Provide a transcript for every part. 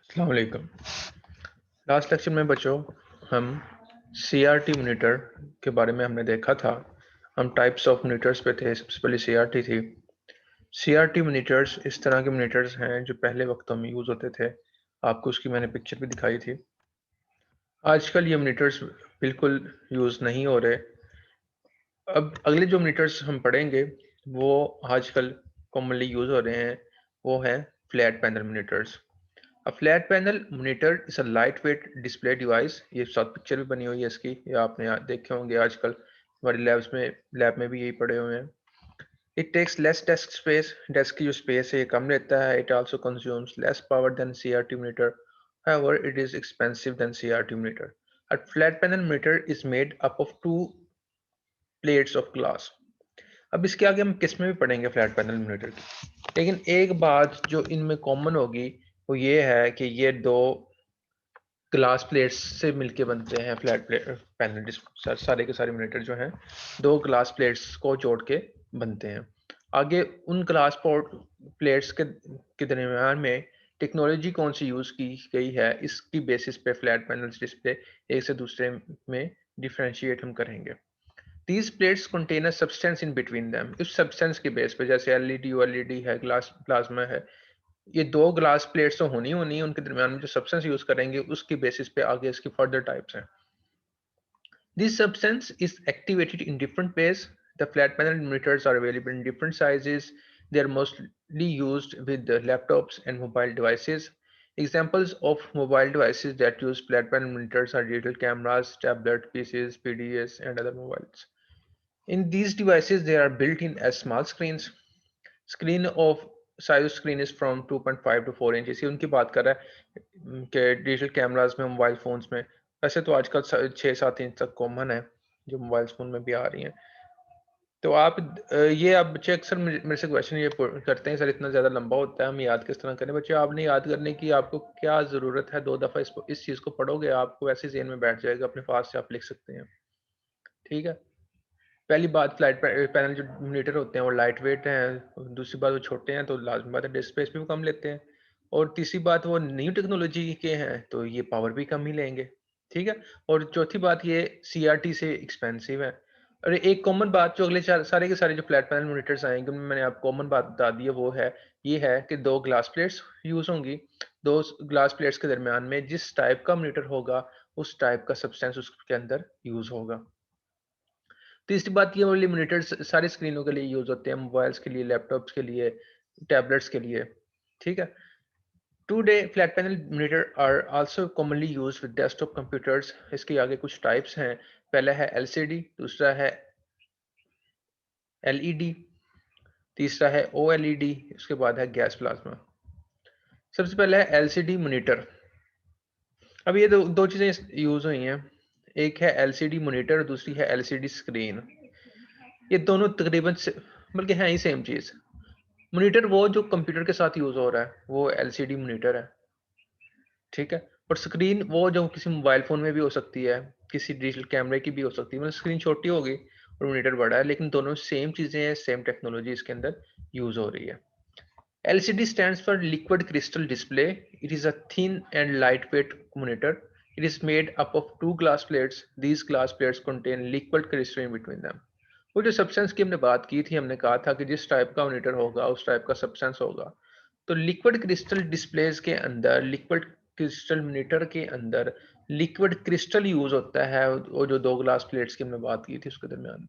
अस्सलाम वालेकुम। Last lecture में बच्चों हम सीआरटी मॉनिटर के बारे में हमने देखा था। हम टाइप्स ऑफ मॉनिटर्स पे थे। सबसे पहले सीआरटी थी। सीआरटी मॉनिटर्स इस तरह के मॉनिटर्स हैं जो पहले वक्तों में यूज़ होते थे। आपको उसकी मैंने पिक्चर भी दिखाई थी। आजकल ये मॉनिटर्स बिल्कुल यूज़ नहीं हो रहे। अब अगले जो मॉनिटर्स हम पढ़ेंगे वो आजकल कॉमनली यूज़ हो रहे हैं, वो हैं flat panel monitors. A flat panel monitor is a lightweight display device। ये साथ पिक्चर भी बनी हुई है इसकी, ये आपने देखे होंगे आजकल हमारी लैब में भी यही पड़े हुए हैं। It takes less desk space। Desk की जो स्पेस है ये कम लेता है। It also consumes less power than CRT monitor। However, it is expensive than CRT monitor। A flat panel monitor is made up of two plates of glass। अब इसके आगे हम किस में भी पढ़ेंगे फ्लैट पैनल मॉनिटर की, लेकिन एक बात जो इनमें कॉमन होगी वो ये है कि ये दो ग्लास प्लेट्स से मिलके बनते हैं। पैनल सारे के सारे मॉनिटर जो हैं दो ग्लास प्लेट्स को जोड़ के बनते हैं। आगे उन प्लेट्स के दरमियान में टेक्नोलॉजी कौन सी यूज़ की गई है, इसकी बेसिस पे फ्लैट पैनल डिस्प्ले एक से दूसरे में डिफ्रेंशिएट हम करेंगे। These plates contain a substance in between them। इस सब्सटेंस के बेस पे जैसे एलईडी ओएलईडी है, ग्लास प्लाज्मा है, ये दो ग्लास प्लेट्स तो होनी होनी है, उनके दरमियान में जो सब्सटेंस यूज करेंगे उसकी बेसिस पे आगे इसकी फर्दर टाइप्स हैं। This substance is activated in different ways। The flat panel monitors are available in different sizes। They are mostly used with the laptops and mobile devices। Examples of mobile devices that use flat panel monitors are digital cameras, tablet, PCs, PDAs, and other mobiles। In these devices, they are built in as small screens। Screen of size screen is from 2.5 to 4 inch. ये उनकी बात कर रहा है कि digital cameras में, mobile phones में। वैसे तो आजकल 6-7 इंच तक कॉमन है, जो मोबाइल फोन में भी आ रही हैं। तो आप ये आप बच्चे अक्सर मेरे से क्वेश्चन ये करते हैं, सर इतना ज़्यादा लंबा होता है, हम याद किस तरह करें? बच्चे आपने याद करने की आपको क्या ज़रूरत है? 2 दफ़ा इस चीज़ को पढ़ोगे आपको वैसे ज़हन में बैठ जाएगा, अपने पास से आप लिख सकते हैं। ठीक है। पहली बात, फ्लाइट पैनल जो मॉनिटर होते हैं वो लाइट वेट हैं। दूसरी बात वो छोटे हैं तो लाजमी बात है डिस्क स्पेस भी वो कम लेते हैं। और तीसरी बात वो न्यू टेक्नोलॉजी के हैं तो ये पावर भी कम ही लेंगे। ठीक है। और चौथी बात ये सीआरटी से एक्सपेंसिव है। और एक कॉमन बात जो अगले सारे के सारे जो फ्लैट पैनल मॉनिटर्स आएंगे उनमें मैंने आपको कॉमन बात बता दी है, वो है ये है कि दो ग्लास प्लेट्स यूज होंगी। दो ग्लास प्लेट्स के दरमियान में जिस टाइप का मॉनिटर होगा उस टाइप का सब्सटेंस उसके अंदर यूज होगा। तीसरी बात ये वाली मॉनिटर्स सारी स्क्रीनों के लिए यूज होते हैं, मोबाइल्स के लिए, लैपटॉप्स के लिए, टैबलेट्स के लिए। ठीक है। Today flat panel monitor are also commonly used with desktop computers. इसके आगे कुछ टाइप्स हैं। पहला है एलसीडी, दूसरा है एलईडी, तीसरा है ओएलईडी, उसके बाद है गैस प्लाज्मा। सबसे पहले है एलसीडी मॉनिटर। अब ये दो चीजें यूज हुई हैं, एक है एलसीडी मॉनिटर, दूसरी है एलसीडी स्क्रीन। ये दोनों तकरीबन बल्कि हैं ही सेम चीज। मॉनिटर वो जो कंप्यूटर के साथ यूज हो रहा है वो एलसीडी मॉनिटर है। ठीक है। और स्क्रीन वो जो किसी मोबाइल फोन में भी हो सकती है, किसी डिजिटल कैमरे की भी हो सकती है। मतलब स्क्रीन छोटी होगी और मॉनिटर बड़ा है, लेकिन दोनों सेम चीजें हैं, सेम टेक्नोलॉजी इसके अंदर यूज हो रही है। LCD stands for liquid crystal display। It is a thin and lightweight monitor। It is made up of two glass plates। These glass plates contain liquid crystal in between them। वो जो substance की हमने बात की थी, हमने कहा था कि जिस टाइप का मॉनिटर होगा उस टाइप का सब्सटेंस होगा। तो लिक्विड क्रिस्टल डिस्प्लेस के अंदर, लिक्विड क्रिस्टल मॉनिटर के अंदर लिक्विड क्रिस्टल यूज होता है। वो जो दो ग्लास प्लेट्स की हमने बात की थी उसके दरमियान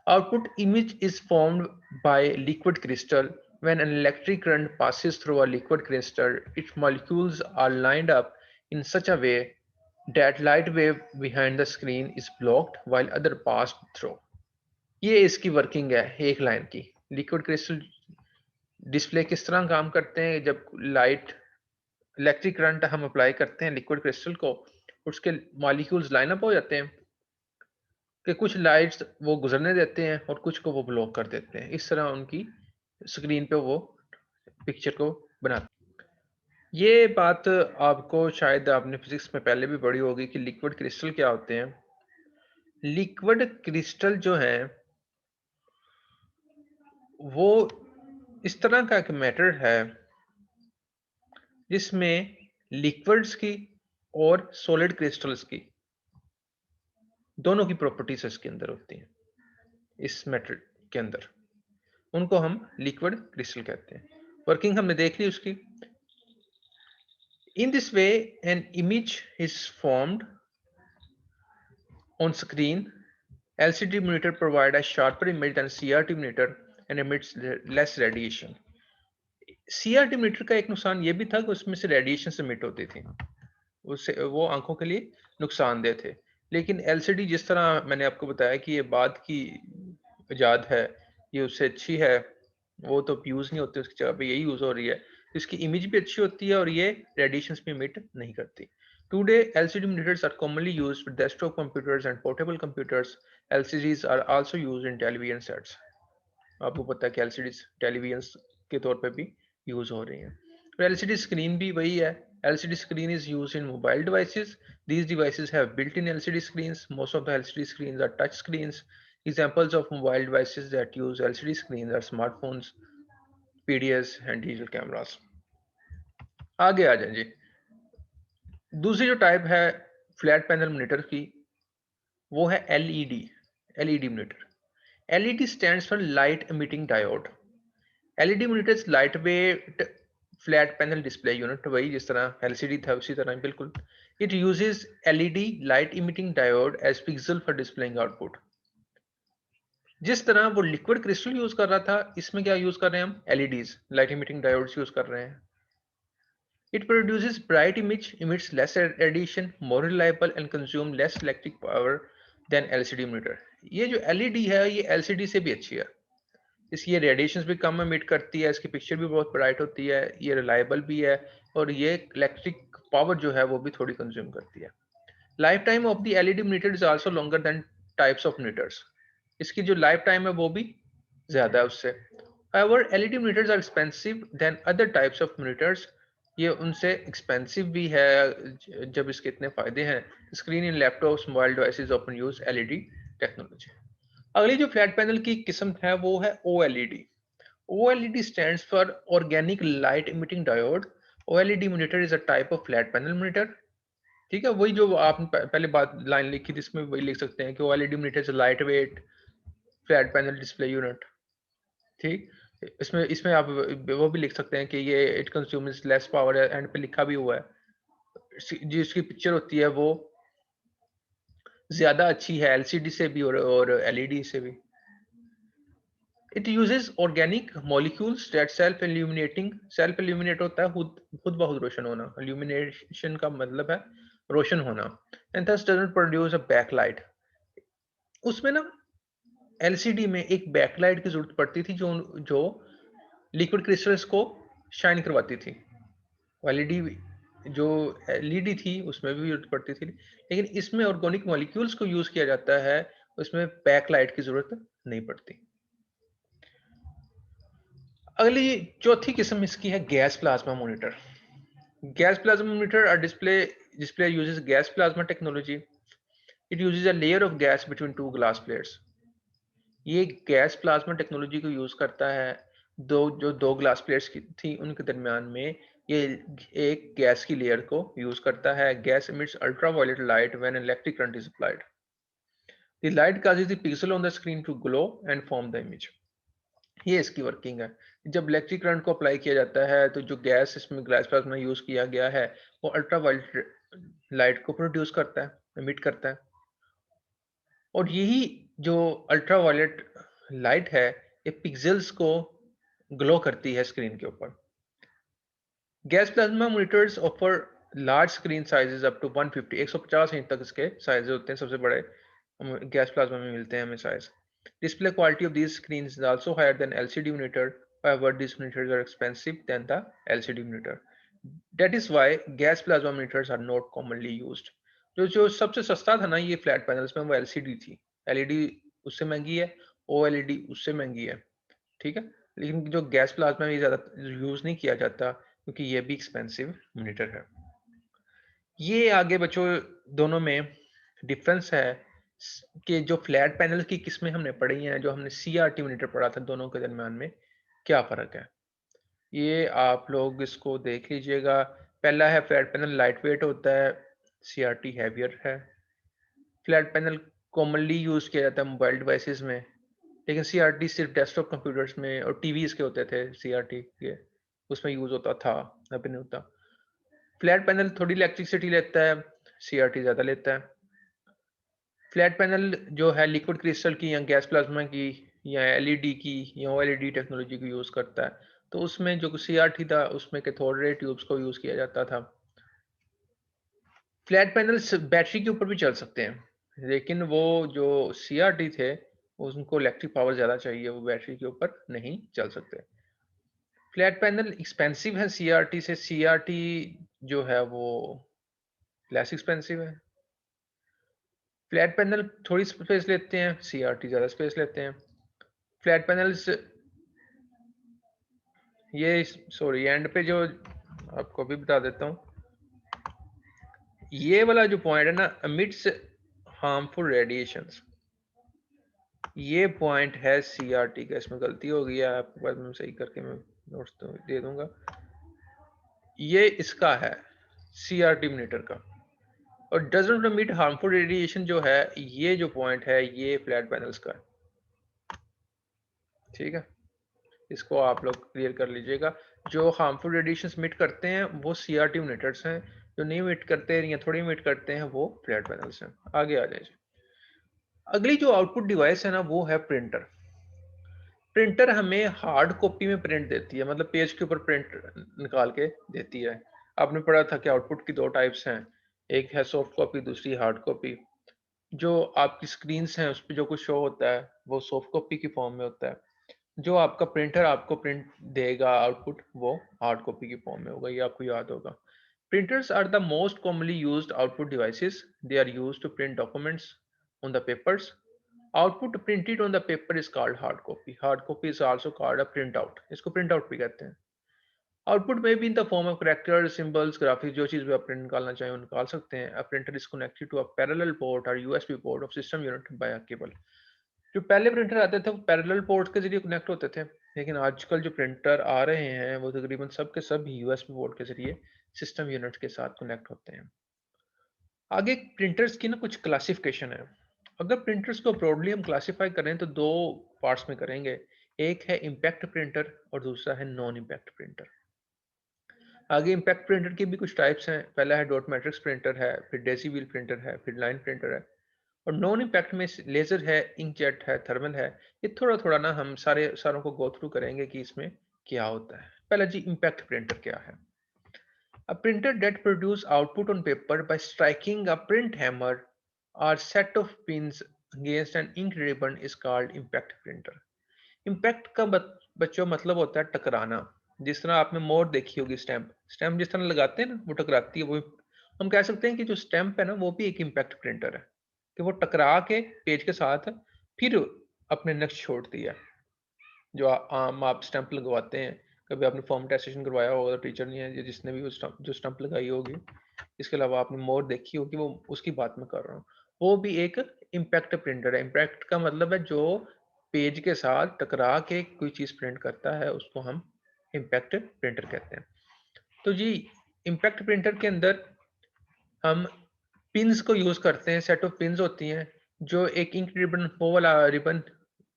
output image is formed by liquid crystal। When an electric current passes through a liquid crystal, its molecules are lined up in such a way that light wave behind the screen is blocked while other pass through। ये इसकी working है एक line की। Liquid crystal display किस तरह काम करते हैं? जब लाइट इलेक्ट्रिक करंट हम अप्लाई करते हैं लिक्विड क्रिस्टल को, उसके मॉलिक्यूल्स लाइन अप हो जाते हैं कि कुछ लाइट्स वो गुजरने देते हैं और कुछ को वो ब्लॉक कर देते हैं। इस तरह उनकी स्क्रीन पे वो पिक्चर को बनाते हैं। ये बात आपको शायद आपने फिजिक्स में पहले भी पढ़ी होगी कि लिक्विड क्रिस्टल क्या होते हैं। लिक्विड क्रिस्टल जो है वो इस तरह का एक मैटर है जिसमें लिक्विड्स की और सॉलिड क्रिस्टल्स की, दोनों की प्रॉपर्टीज इसके अंदर होती हैं, इस मेथड के अंदर। उनको हम लिक्विड क्रिस्टल कहते हैं। वर्किंग हमने देख ली उसकी। In this way an image is formed on screen. LCD monitor provide a sharper image than CRT monitor and emits less radiation. CRT monitor का एक नुकसान ये भी था कि उसमें से रेडिएशन emit होती थी, उससे वो आंखों के लिए नुकसानदेह थे। लेकिन LCD जिस तरह मैंने आपको बताया कि ये बाद की इजाद है, ये उससे अच्छी है, वो तो यूज नहीं होती, उसकी जगह पे यही यूज हो रही है। इसकी इमेज भी अच्छी होती है और ये रेडिएशन भी emit नहीं करती। Today, LCD monitors are commonly used with desktop computers and portable computers. LCDs are also used in television sets. आपको पता है कि LCDs टेलीविजन के तौर पे भी यूज हो रही हैं। और LCD screen भी वही है। LCD screen is used in mobile devices. These devices have built-in LCD screens. Most of the LCD screens are touch screens. Examples of mobile devices that use LCD screens are smartphones, PDS and digital cameras. आगे आ जाए जी। दूसरी जो type है flat panel monitor की, वो है LED monitor. LED stands for light emitting diode. LED monitors light weight flat panel display unit, वही जिस तरह एलसीडी था उसी तरह बिल्कुल। It uses LED light emitting diode as pixel for displaying output. जिस तरह वो लिक्विड क्रिस्टल यूज कर रहा था, इसमें क्या यूज कर रहे हैं हम? LEDs light emitting diodes use कर रहे हैं। It produces bright image, emits less radiation, more reliable and consume less electric power than LCD monitor. ये जो LED है ये LCD से भी अच्छी है। इसकी ये रेडिएशन भी कम emit करती है, इसकी पिक्चर भी बहुत ब्राइट होती है, ये रिलायबल भी है और ये इलेक्ट्रिक पावर जो है वो भी थोड़ी कंज्यूम करती है। Life time of the LED monitor is also longer than types of monitors. इसकी जो लाइफ टाइम है वो भी ज्यादा है उससे। However, LED monitors are expensive than other types of monitors. ये उनसे एक्सपेंसिव भी है जब इसके इतने फायदे हैं। स्क्रीन इन laptops mobile devices often use LED technology. अगली जो फ्लैट पैनल की किस्म है वो है OLED। OLED stands for Organic Light Emitting Diode. OLED monitor is a type of flat panel monitor. ठीक है, वही जो आपने पहले बात लाइन लिखी थी इसमें वही लिख सकते हैं कि OLED monitor is a lightweight flat panel display unit। ठीक, इसमें इसमें आप वो भी लिख सकते हैं कि ये it consumes less power, and पे लिखा भी हुआ है। जो इसकी पिक्चर होती है वो ज्यादा अच्छी है एलसीडी से भी और एलईडी से भी। It uses organic molecules that self illuminating. Self illuminate होता है खुद खुद ब खुद रोशन होना, इल्यूमिनेशन का मतलब है रोशन होना। And thus doesn't produce a backlight. उसमें ना एलसीडी में एक बैकलाइट की जरूरत पड़ती थी जो जो लिक्विड क्रिस्टल्स को शाइन करवाती थी। एलईडी जो एलईडी थी उसमें भी जरूरत पड़ती थी, लेकिन इसमें ऑर्गेनिक मॉलिक्यूल्स को यूज किया जाता है, उसमें बैकलाइट की जरूरत नहीं पड़ती। अगली चौथी किस्म इसकी है gas plasma monitor. Gas plasma monitor और display uses gas plasma technology. It uses a layer of gas between two glass plates. ये गैस प्लाज्मा टेक्नोलॉजी को यूज करता है। दो ग्लास प्लेट्स की थी उनके दरमियान में ये एक गैस की लेयर को यूज करता है। Gas emits ultraviolet light when electric current is applied. The light causes the pixel on the screen to glow and form the image. ये इसकी वर्किंग है। जब इलेक्ट्रिक करंट को अप्लाई किया जाता है तो जो गैस इसमें ग्लास प्लाज्मा यूज किया गया है वो अल्ट्रावायलेट लाइट को प्रोड्यूस करता है, एमिट करता है। और यही जो अल्ट्रावायलेट लाइट है ये पिक्सेल्स को ग्लो करती है स्क्रीन के ऊपर। Gas plasma monitors offer large screen sizes up to 150 150 inch तक इसके साइज होते हैं, सबसे बड़े गैस प्लाज्मा में मिलते हैं हमें size. Display quality of these screens is also higher than LCD monitor. However, these monitors are expensive than the LCD monitor. That is why gas plasma monitors are not commonly used. जो सबसे सस्ता था ना ये flat panels में वो LCD थी। LED उससे महंगी है, OLED उससे महंगी है। ठीक है, लेकिन जो गैस प्लाज्मा में ज्यादा यूज नहीं किया जाता क्योंकि ये भी एक्सपेंसिव मॉनिटर है। ये आगे बच्चों दोनों में डिफरेंस है कि जो फ्लैट पैनल की किस्में हमने पढ़ी हैं, जो हमने CRT मॉनिटर पढ़ा था, दोनों के दरमियान में क्या फ़र्क है। ये आप लोग इसको देख लीजिएगा। पहला है फ्लैट पैनल लाइट वेट होता है, CRT हैवियर है। फ्लैट पैनल कॉमनली यूज किया जाता है मोबाइल डिवाइसेस में, लेकिन CRT सिर्फ डेस्कटॉप कंप्यूटर्स में और टीवीज के होते थे, CRT के उसमें यूज होता था, अभी नहीं होता। फ्लैट पैनल थोड़ी इलेक्ट्रिसिटी लेता है, CRT ज्यादा लेता है। फ्लैट पैनल जो है लिक्विड क्रिस्टल की या गैस प्लाज्मा की या एलईडी की या ओएलईडी टेक्नोलॉजी को यूज करता है, तो उसमें जो CRT था उसमें कैथोड रे ट्यूब्स को यूज किया जाता था। फ्लैट पैनल्स बैटरी के ऊपर भी चल सकते हैं, लेकिन वो जो CRT थे उनको इलेक्ट्रिक पावर ज़्यादा चाहिए, वो बैटरी के ऊपर नहीं चल सकते। फ्लैट पैनल एक्सपेंसिव है CRT से, CRT जो है वो लेस एक्सपेंसिव है। फ्लैट पैनल थोड़ी स्पेस लेते हैं, CRT ज़्यादा स्पेस लेते हैं। फ्लैट पैनल्स ये सॉरी एंड पे जो आपको भी बता देता हूँ, ये वाला जो पॉइंट है ना, अमिट्स हार्मफुल रेडिएशंस, ये पॉइंट है CRT का। इसमें गलती हो गई है, आपके पास मैं सही करके मैं नोट्स तो दे दूंगा। ये इसका है CRT मीटर का, और डजंट मीट हार्मफुल रेडिएशन जो है, ये जो पॉइंट है ये फ्लैट पैनल्स का है। ठीक है, इसको आप लोग क्लियर कर लीजिएगा। जो हार्मफुल रेडिएशन मीट करते हैं वो CRT मीटर्स हैं, जो नहीं मीट करते या थोड़ी मीट करते हैं वो फ्लैट पैनल्स हैं। आगे आ जाइए। अगली जो आउटपुट डिवाइस है ना, वो है प्रिंटर। प्रिंटर हमें हार्ड कॉपी में प्रिंट देती है, मतलब पेज के ऊपर प्रिंट निकाल के देती है। आपने पढ़ा था कि आउटपुट की दो टाइप्स हैं, एक है सॉफ्ट कॉपी, दूसरी हार्ड कॉपी। जो आपकी स्क्रीन्स हैं उस पर जो कुछ शो होता है वो सॉफ्ट कॉपी की फॉर्म में होता है। जो आपका प्रिंटर आपको प्रिंट देगा आउटपुट, वो हार्ड कॉपी की फॉर्म में होगा, ये आपको याद होगा। Printers are the most commonly used output devices. They are used to print documents on the papers. Output printed on the paper is called hard copy. Hard copy is also called a printout. इसको printout भी कहते हैं। Output may be in the form of characters, symbols, graphics, जो चीज़ भी आप print निकालना चाहें वो निकाल सकते हैं। A printer is connected to a parallel port or USB port of system unit by a cable. जो पहले प्रिंटर आते थे वो पैरेलल पोर्ट के जरिए कनेक्ट होते थे, लेकिन आजकल जो प्रिंटर आ रहे हैं वो तकरीबन सब के सब USB पोर्ट के जरिए सिस्टम यूनिट के साथ कनेक्ट होते हैं। आगे प्रिंटर्स की ना कुछ क्लासिफिकेशन है। अगर प्रिंटर्स को ब्रॉडली हम क्लासिफाई करें तो दो पार्ट्स में करेंगे। एक है इम्पैक्ट प्रिंटर और दूसरा है नॉन इम्पैक्ट प्रिंटर। आगे इम्पैक्ट प्रिंटर की भी कुछ टाइप्स हैं। पहला है डॉट मैट्रिक्स प्रिंटर है, फिर डेसी व्हील प्रिंटर है, फिर लाइन प्रिंटर है, और नॉन इम्पैक्ट में लेजर है, इंकजेट है, थर्मल है। ये थोड़ा थोड़ा ना हम सारों को गो थ्रू करेंगे कि इसमें क्या होता है। पहला जी, इम्पैक्ट प्रिंटर क्या है। A printer that produces output on paper by striking a print hammer or set of pins against an ink ribbon is called impact printer. Impact का बच्चों मतलब होता है टकराना। जिस तरह आपने मोर देखी होगी, स्टैम्प स्टैम्प जिस तरह लगाते हैं ना वो टकराती है, वो हम कह सकते हैं कि जो स्टैम्प है ना वो भी एक इम्पैक्ट प्रिंटर है, कि वो टकरा के पेज के साथ फिर अपने नक्श छोड़ती है। जो आम आप स्टैंप लगवाते हैं, कभी आपने फॉर्म टेस्टेशन करवाया होगा तो टीचर ने या जिसने भी जो स्टैंप लगाई होगी, इसके अलावा आपने मोर देखी होगी, वो उसकी बात मैं कर रहा हूँ। वो भी एक इम्पैक्ट प्रिंटर है। इम्पैक्ट का मतलब है जो पेज के साथ टकरा के कोई चीज़ प्रिंट करता है उसको हम इम्पैक्ट प्रिंटर कहते हैं। तो जी, इम्पैक्ट प्रिंटर के अंदर हम पिन्स को यूज करते हैं। सेट ऑफ पिन्स होती हैं जो एक इंक रिबन, वो वाला रिबन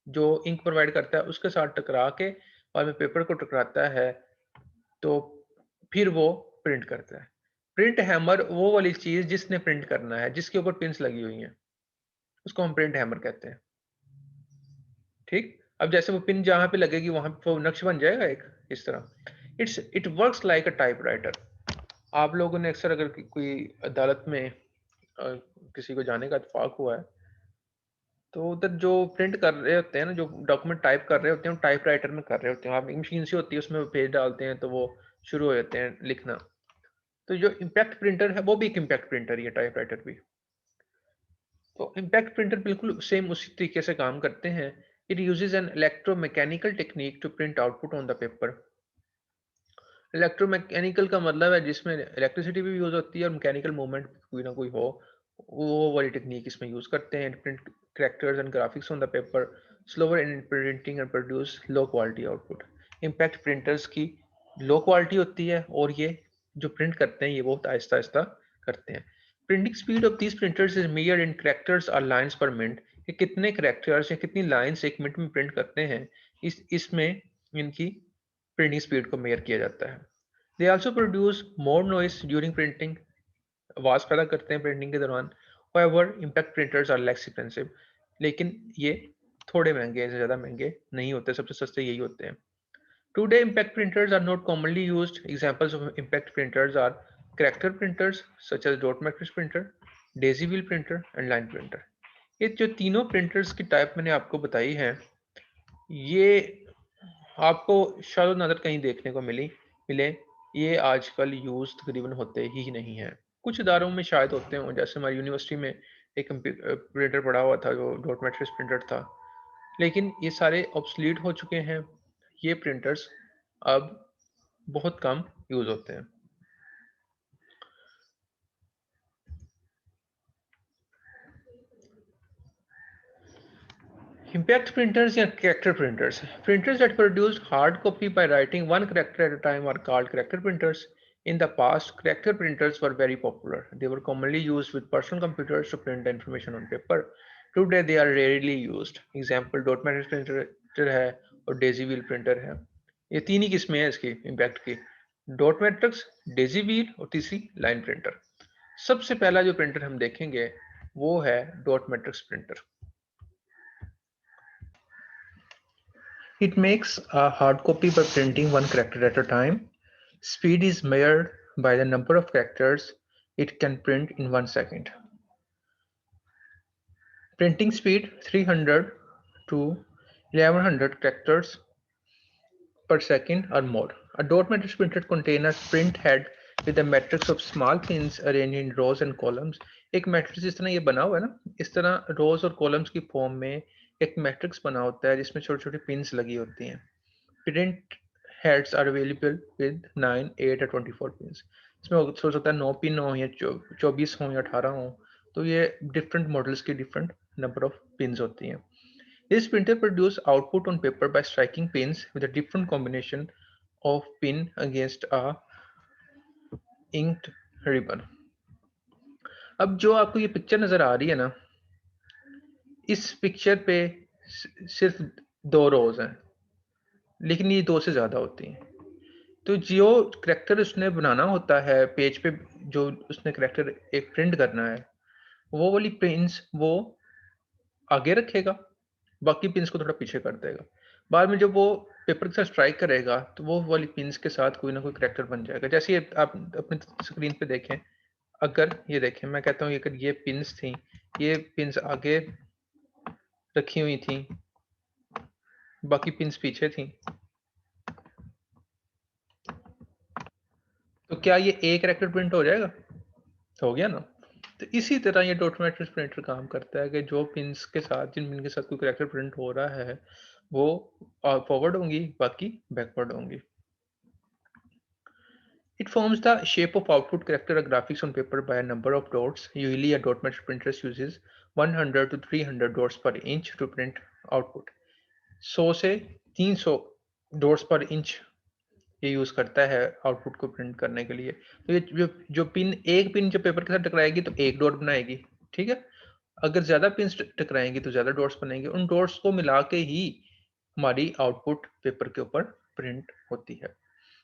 जो इंक प्रोवाइड करता है उसके साथ टकरा के और में पेपर को टकराता है, तो फिर वो प्रिंट करता है। प्रिंट हैमर वो वाली चीज जिसने प्रिंट करना है, जिसके ऊपर पिन्स लगी हुई हैं, उसको हम प्रिंट हैमर कहते हैं। ठीक, अब जैसे वो पिन जहां पे लगेगी वहां पे वो नक्श बन जाएगा एक, इस तरह। It works like a typewriter. आप लोगों ने अक्सर अगर कोई अदालत में किसी को जाने का इत्तेफाक हुआ है, तो उधर जो प्रिंट कर रहे होते हैं ना, जो डॉक्यूमेंट टाइप कर रहे होते हैं, वो टाइप राइटर में कर रहे होते हैं। आप एक मशीन सी होती है उसमें पेज डालते हैं तो वो शुरू हो जाते हैं लिखना। तो जो इम्पैक्ट प्रिंटर है वो भी एक इम्पैक्ट प्रिंटर ही है, टाइप राइटर भी। तो इम्पैक्ट प्रिंटर बिल्कुल सेम उसी तरीके से काम करते हैं। It uses an electromechanical technique to print output on the paper. Electromechanical का मतलब है जिसमें इलेक्ट्रिसिटी भी यूज होती है और मैकेनिकल मूवमेंट कोई ना कोई हो, वो वाली टेक्निक इसमें यूज करते हैं। Print characters and graphics on the paper, slower in printing and produce low quality output. Impact printers की लो क्वालिटी होती है और ये जो प्रिंट करते हैं ये बहुत आहिस्ता आहिस्ता करते हैं। Printing speed of these printers is measured in characters और लाइंस पर मिनट, कि कितने कैरेक्टर्स या कितनी लाइंस एक मिनट में प्रिंट करते हैं, इसमें इनकी प्रिंटिंग स्पीड को मेजर किया जाता है। They also produce more noise during printing, आवाज पैदा करते हैं प्रिंटिंग के दौरान। However impact printers are less expensive, लेकिन ये थोड़े महंगे, ज़्यादा महंगे नहीं होते, सबसे सस्ते यही होते हैं। Today, impact printers are not commonly used. Examples of impact printers are character printers such as dot matrix printer, daisy wheel printer and line printer. ये जो तीनों प्रिंटर्स की टाइप मैंने आपको बताई है, ये आपको शायद नज़र कहीं देखने को मिले। ये आजकल यूज तकरीबन होते ही नहीं है। कुछ इदारों में शायद होते हों, जैसे हमारी यूनिवर्सिटी में एक प्रिंटर पड़ा हुआ था जो डॉट मैट्रिक्स प्रिंटर था, लेकिन ये सारे ऑब्सलीट हो चुके हैं। ये प्रिंटर्स अब बहुत कम यूज होते हैं। Impact printers and character printers. Printers that produced hard copy by writing one character at a time are called character printers. In the past, character printers were very popular. They were commonly used with personal computers to print information on paper. Today, they are rarely used. Example, dot matrix printer है और Daisy wheel printer है। ये तीन ही किस्में हैं इसकी impact की, dot matrix, Daisy wheel और तीसरी लाइन प्रिंटर। सबसे पहला जो प्रिंटर हम देखेंगे वो है dot matrix printer. It makes a hard copy by printing one character at a time. Speed is measured by the number of characters it can print in 1 second. Printing speed 300 to 1100 characters per second or more. A dot matrix printer contains a print head with a matrix of small pins arranged in rows and columns. एक matrix जिस तरह ये बना हुआ है ना, इस तरह रोज और कॉलम्स की फॉर्म में एक मैट्रिक्स बना होता है जिसमें छोटी छोटी पिन्स लगी होती हैं। Print heads are available with 9, 8 or 24 pins. इसमें हो सकता है 9 पिन हो या 24 हो या 18 हो, तो ये डिफरेंट मॉडल्स की डिफरेंट नंबर ऑफ पिन्स होती हैं। This printer produce output on paper by striking pins with a different combination of pin against a inked ribbon. अब जो आपको ये पिक्चर नजर आ रही है ना, इस पिक्चर पे सिर्फ 2 रोज हैं, लेकिन ये 2 से ज्यादा होती हैं। तो जो करेक्टर उसने बनाना होता है पेज पे, जो उसने करेक्टर एक प्रिंट करना है, वो वाली पिन्स वो आगे रखेगा, बाकी पिन्स को थोड़ा पीछे कर देगा। बाद में जब वो पेपर के साथ स्ट्राइक करेगा तो वो वाली पिन्स के साथ कोई ना कोई करेक्टर बन जाएगा। जैसे ये आप अपनी स्क्रीन पे देखें, अगर ये देखें, मैं कहता हूँ अगर ये पिन्स थी, ये पिन्स आगे रखी हुई थी, बाकी पिन्स पीछे थी, तो क्या ये एक करेक्टर प्रिंट हो जाएगा? हो गया ना। तो इसी तरह ये डॉट मैट्रिक्स प्रिंटर काम करता है कि जो पिन्स के साथ, जिन पिन के साथ कोई करेक्टर प्रिंट हो रहा है वो फॉरवर्ड होंगी, बाकी बैकवर्ड होंगी। It forms the shape of output character or graphics on paper by a number of dots. Usually a dot matrix printer uses 100 to 300 dots per inch to print output. 100 से 300 dots पर inch ये use करता है output को print करने के लिए। तो ये जो पिन, एक पिन जब पेपर के साथ टकराएगी तो एक डॉट बनाएगी, ठीक है। अगर ज्यादा पिन टकराएंगी तो ज्यादा डॉट्स बनेंगे। उन डॉट्स को मिला के ही हमारी आउटपुट पेपर के ऊपर प्रिंट होती है।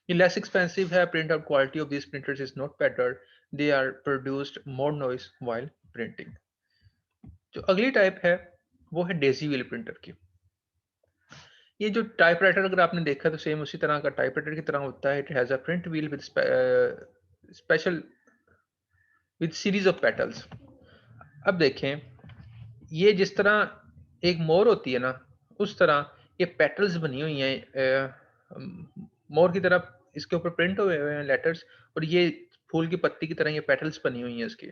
ये लेस एक्सपेंसिव है। Print out quality of this printers is not better, they are produced more noise while printing. जो अगली टाइप है वो है डेजी व्हील प्रिंटर की। ये जो टाइपराइटर अगर आपने देखा तो सेम उसी तरह का टाइपराइटर की तरह होता है। It has a print wheel with special with series of petals. अब देखें, ये जिस तरह एक मोर होती है ना, उस तरह ये पेटल्स बनी हुई हैं। मोर की तरह इसके ऊपर प्रिंट हुए हुए हैं लेटर्स, और ये फूल की पत्ती की तरह ये पेटल्स बनी हुई हैं इसकी।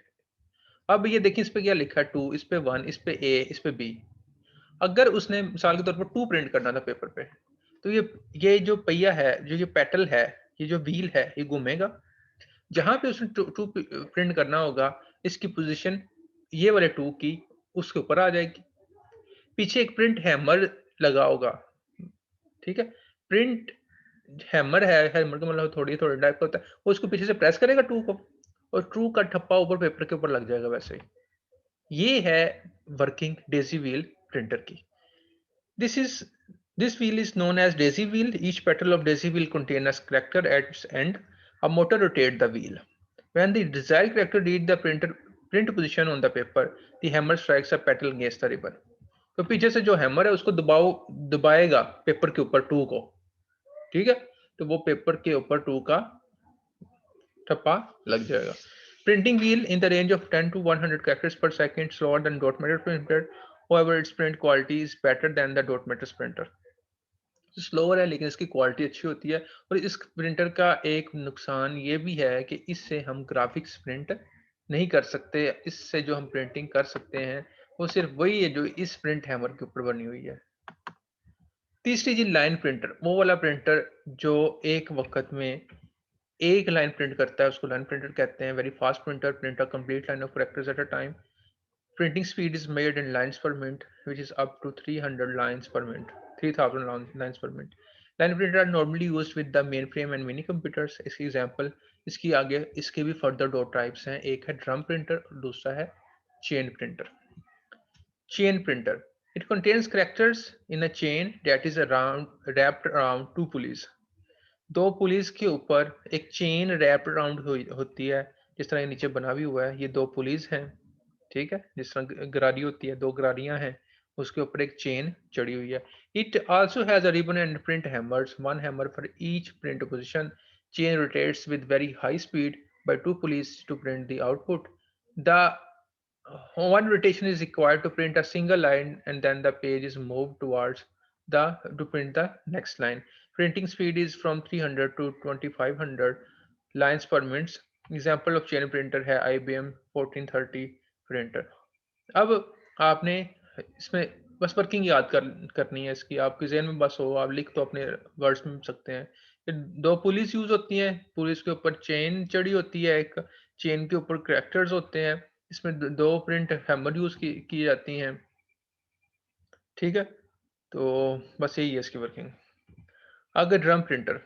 अब ये देखिए, इस पे क्या लिखा है, 2, इस पे 1, इस पे ए, इस पे बी। अगर उसने मिसाल के तौर पर 2 प्रिंट करना था पेपर पे, तो ये जो पहिया है, जो ये पेटल है, ये जो व्हील है, ये घूमेगा। जहां पे उसने 2 प्रिंट करना होगा, इसकी पोजीशन ये वाले 2 की उसके ऊपर आ जाएगी। पीछे एक प्रिंट हैमर लगा होगा, ठीक है। प्रिंट हैमर है, हैमर का मतलब थोड़ी थोड़ी टाइप का होता है, वो उसको पीछे से प्रेस करेगा टू को, और ट्रू का ठप्पा ऊपर पेपर के ऊपर लग जाएगा वैसे ही। ये है वर्किंग डेजी व्हील प्रिंटर की। This is this wheel is known as daisy wheel. Each petal of daisy wheel contains a character at its end. A motor rotates the wheel. When the desired character reaches the print position on the paper, the hammer strikes a petal against the ribbon. तो पीछे से जो hammer है उसको दबाएगा paper के ऊपर to को, ठीक है, तो वो पेपर के ऊपर टू का ठप्पा लग जाएगा। Printing wheel in the range of 10 to 100 characters per second, slower than dot matrix printer. However, its print quality is better than the dot matrix printer. Slower है लेकिन इसकी क्वालिटी अच्छी होती है। और इस प्रिंटर का एक नुकसान ये भी है कि इससे हम ग्राफिक्स प्रिंट नहीं कर सकते। इससे जो हम प्रिंटिंग कर सकते हैं वो सिर्फ वही है जो इस प्रिंट हैमर के ऊपर बनी हुई है। तीसरी जी लाइन प्रिंटर, वो वाला प्रिंटर जो एक वक्त में एक लाइन प्रिंट करता है उसको लाइन प्रिंटर कहते हैं। Very fast printer print a complete line of characters at a time. Printing speed is measured in lines per minute, which is up to 300 lines per minute, 3000 lines per minute. Line printers are normally used with the mainframe and mini computers. इसकी example, इसकी आगे इसके भी further दो types हैं, एक है drum printer और दूसरा है chain printer. Chain printer, it contains characters in a chain that is around wrapped around two pulleys. दो पुलिस के ऊपर एक चेन रैप अराउंड होती है, जिस तरह नीचे बना भी हुआ है। ये दो पुलिस हैं, ठीक है, जिस तरह गरारी होती है, दो गरारियां हैं, उसके ऊपर एक चेन चढ़ी हुई है। It also has a ribbon and print hammers, one hammer for each print position. Chain rotates with very high speed by two pulleys to print the output. The one rotation is required to print a single line and then the page is moved towards the to print the next line. Printing speed is from 300 to 2500 lines per minute. Example of chain printer है IBM 1430 printer। अब आपने इसमें बस working याद करनी है इसकी, आपके जहन में बस हो, आप लिख तो अपने वर्ड्स में सकते हैं। दो पुलिस यूज होती हैं, पुलिस के ऊपर चेन चढ़ी होती है, एक चेन के ऊपर करैक्टर्स होते हैं, इसमें दो प्रिंट हैमर यूज की जाती हैं, ठीक है। तो बस यही है इसकी वर्किंग। आगे drum printer,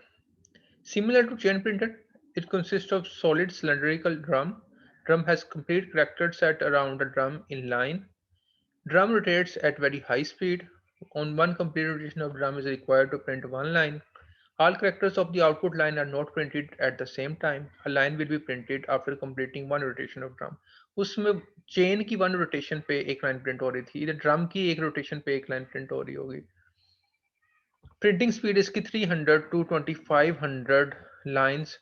similar to chain printer, it consists of solid cylindrical drum. Drum has complete characters set around the drum in line. Drum rotates at very high speed. On one complete rotation of drum is required to print one line. All characters of the output line are not printed at the same time. A line will be printed after completing one rotation of drum. उसमें chain की one rotation पे एक line print हो रही थी, इधर drum की एक रोटेशन पे एक लाइन प्रिंट हो रही होगी। प्रिंटिंग स्पीड इसकी 300 टू 2500 लाइंस।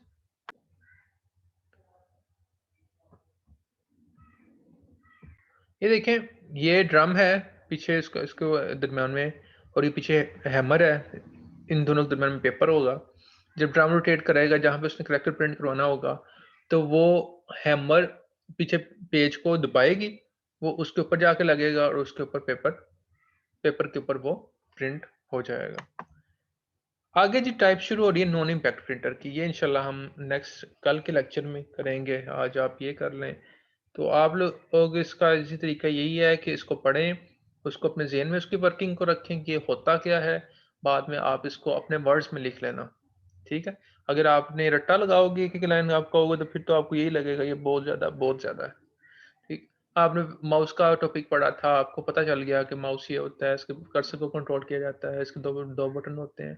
ये देखें, ये ड्रम है, पीछे इसको इसको दरम्यान में, और ये पीछे हैमर है, इन दोनों के दरम्यान में पेपर होगा। जब ड्रम रोटेट करेगा जहाँ पे उसने करेक्टर प्रिंट करवाना होगा, तो वो हैमर पीछे पेज को दबाएगी, वो उसके ऊपर जाके लगेगा और उसके ऊपर पेपर के ऊपर वो प्रिंट हो जाएगा। आगे जी टाइप शुरू हो रही है नॉन इम्पैक्ट प्रिंटर की, ये इंशाल्लाह हम नेक्स्ट कल के लेक्चर में करेंगे। आज आप ये कर लें, तो आप लोग इसका इसी तरीका यही है कि इसको पढ़ें, उसको अपने ज़हन में उसकी वर्किंग को रखें कि ये होता क्या है, बाद में आप इसको अपने वर्ड्स में लिख लेना, ठीक है। अगर आपने रट्टा लगाओगे कि लाइन आप कहोगे तो फिर तो आपको यही लगेगा ये बहुत ज़्यादा है, ठीक। आपने माउस का टॉपिक पढ़ा था, आपको पता चल गया कि माउस ये होता है, इसके कर्सर को कंट्रोल किया जाता है, इसके दो बटन होते हैं,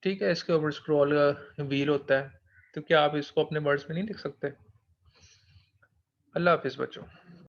ठीक है, इसके ऊपर स्क्रॉल व्हील होता है। तो क्या आप इसको अपने वर्ड्स में नहीं लिख सकते? अल्लाह हाफिज़ बच्चों।